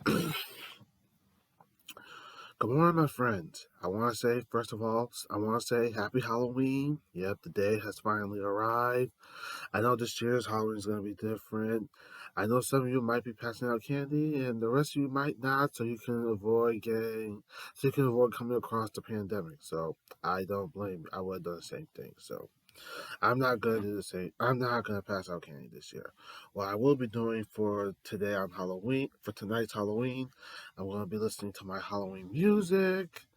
Good morning, my friends. I want to say, first of all, I want to say happy Halloween. Yep, the day has finally arrived. I know this year's Halloween is going to be different. I know some of you might be passing out candy, and the rest of you might not, so you can avoid coming across the pandemic. So I don't blame you. I would have done the same thing. So I'm not gonna do the same. I'm not gonna pass out candy this year. What I will be doing for today on Halloween, for tonight's Halloween, I'm gonna be listening to my Halloween music,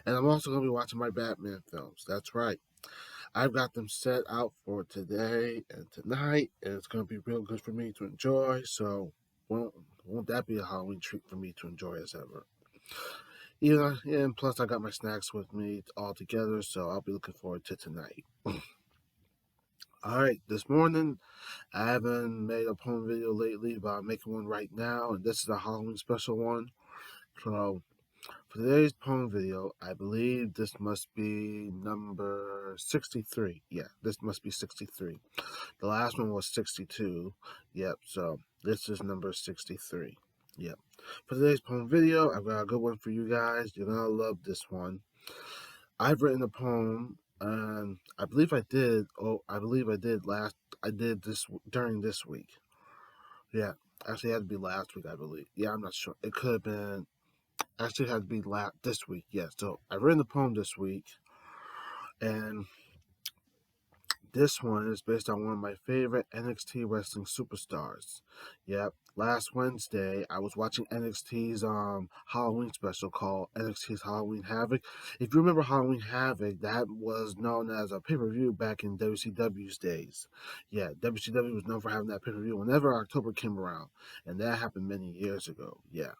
and I'm also gonna be watching my Batman films. That's right. I've got them set out for today and tonight, and it's gonna be real good for me to enjoy. So, won't won't that be a Halloween treat for me to enjoy as ever? And plus I got my snacks with me all together, so I'll be looking forward to tonight. All right, this morning I haven't made a poem video lately, but I'm making one right now, and this is a Halloween special one. So, for today's poem video, I believe this must be number 63. Yeah, this must be 63. The last one was 62. Yep, so this is number 63. Yep. For today's poem video, I've got a good one for you guys. You're going to love this one. I've written a poem, and I did this during this week. Yeah, actually, it had to be last week, I believe. Yeah, I'm not sure. It could have been. Actually, it had to be this week. Yeah, so I've written the poem this week, and this one is based on one of my favorite NXT wrestling superstars. Yep. Last Wednesday, I was watching NXT's Halloween special called NXT's Halloween Havoc. If you remember Halloween Havoc, that was known as a pay-per-view back in WCW's days. Yeah, WCW was known for having that pay-per-view whenever October came around, and that happened many years ago. Yeah.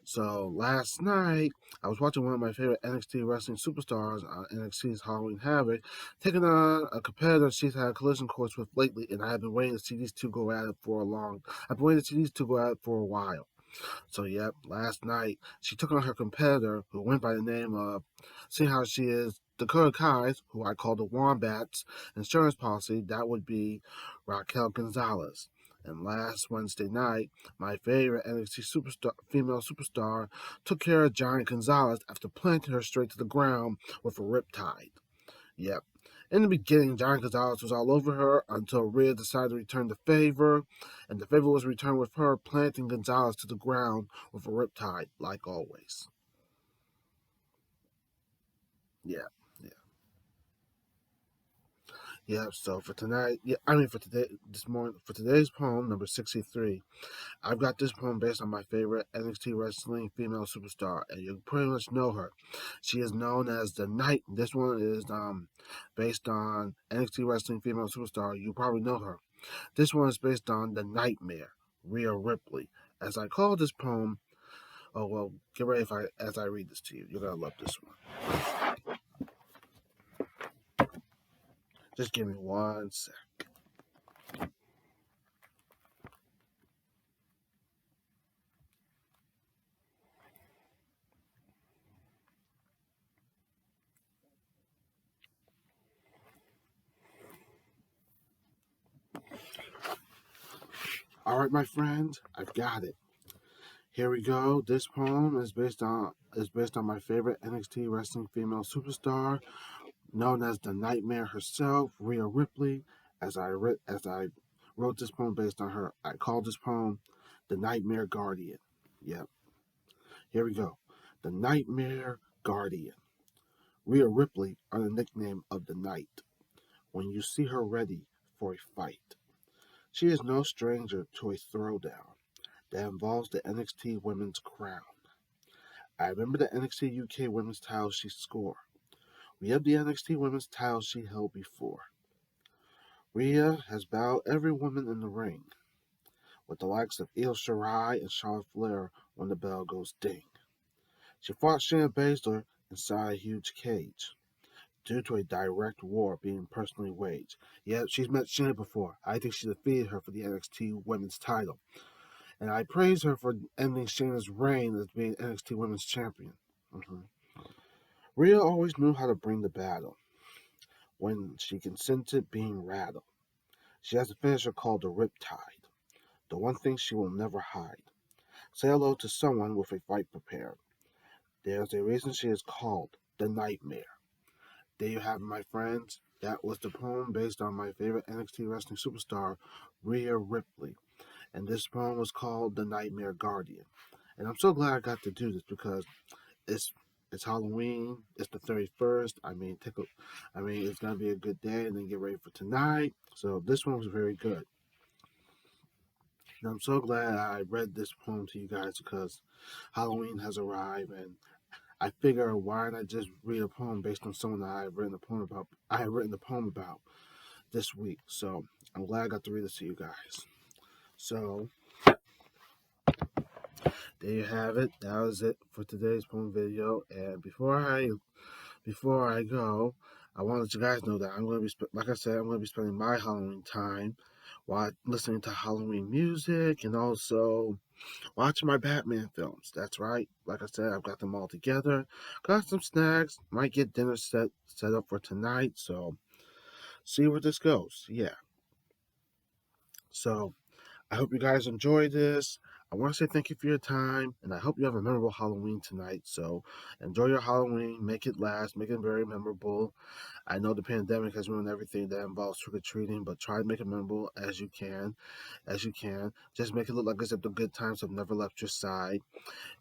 So last night, I was watching one of my favorite NXT wrestling superstars on NXT's Halloween Havoc, taking on a competitor she's had a collision course with lately, and I have been waiting to see these two go at it for a long. I've been waiting to see these two go at it for a while. So yep, last night she took on her competitor, who went by the name of, seeing how she is, Dakota Kai's, who I call the Wombats insurance policy. That would be Raquel Gonzalez. And last Wednesday night, my favorite NXT female superstar, took care of Giant Gonzalez after planting her straight to the ground with a riptide. Yep. In the beginning, Giant Gonzalez was all over her until Rhea decided to return the favor, and the favor was returned with her planting Gonzalez to the ground with a riptide, like always. Yeah, yeah, yeah. So for tonight, for today, this morning, for today's poem, number 63, I've got this poem based on my favorite NXT wrestling female superstar, and you pretty much know her. She is known as the Night. This one is based on NXT wrestling female superstar. You probably know her. This one is based on the Nightmare, Rhea Ripley. As I call this poem, oh well, get ready as I read this to you. You're gonna love this one. Just give me one sec. All right, my friends, I've got it. Here we go. This poem is based on my favorite NXT wrestling female superstar, known as the Nightmare herself, Rhea Ripley. As I wrote this poem based on her, I called this poem "The Nightmare Guardian." Yep. Here we go. The Nightmare Guardian. Rhea Ripley are the nickname of the night. When you see her ready for a fight, she is no stranger to a throwdown that involves the NXT Women's Crown. I remember the NXT UK Women's title she scored. We have the NXT Women's title she held before. Rhea has bowed every woman in the ring, with the likes of Io Shirai and Charlotte Flair when the bell goes ding. She fought Shayna Baszler inside a huge cage, due to a direct war being personally waged. Yeah, she's met Shayna before. I think she defeated her for the NXT Women's title. And I praise her for ending Shayna's reign as being NXT Women's Champion. Mm-hmm. Rhea always knew how to bring the battle when she consented being rattled. She has a finisher called the Riptide, the one thing she will never hide. Say hello to someone with a fight prepared. There's a reason she is called the Nightmare. There you have it, my friends. That was the poem based on my favorite NXT wrestling superstar, Rhea Ripley. And this poem was called The Nightmare Guardian. And I'm so glad I got to do this because it's it's Halloween. It's the 31st. I mean, it's gonna be a good day, and then get ready for tonight. So this one was very good. And I'm so glad I read this poem to you guys because Halloween has arrived, and I figure why not just read a poem based on someone that I have written the poem about this week. So I'm glad I got to read this to you guys. So there you have it. That was it for today's poem video. And before I go, I want to let you guys know that I'm going to be, like I said, I'm going to be spending my Halloween time while listening to Halloween music and also watching my Batman films. That's right. Like I said, I've got them all together. Got some snacks. Might get dinner set up for tonight. So see where this goes. Yeah. So I hope you guys enjoy this. I want to say thank you for your time, and I hope you have a memorable Halloween tonight. So enjoy your Halloween, make it last, make it very memorable. I know the pandemic has ruined everything that involves trick or treating, but try to make it memorable as you can, Just make it look like as if the good times have never left your side.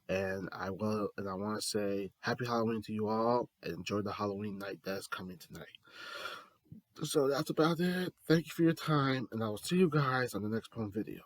And I want to say happy Halloween to you all, and enjoy the Halloween night that's coming tonight. So that's about it. Thank you for your time, and I will see you guys on the next poem video.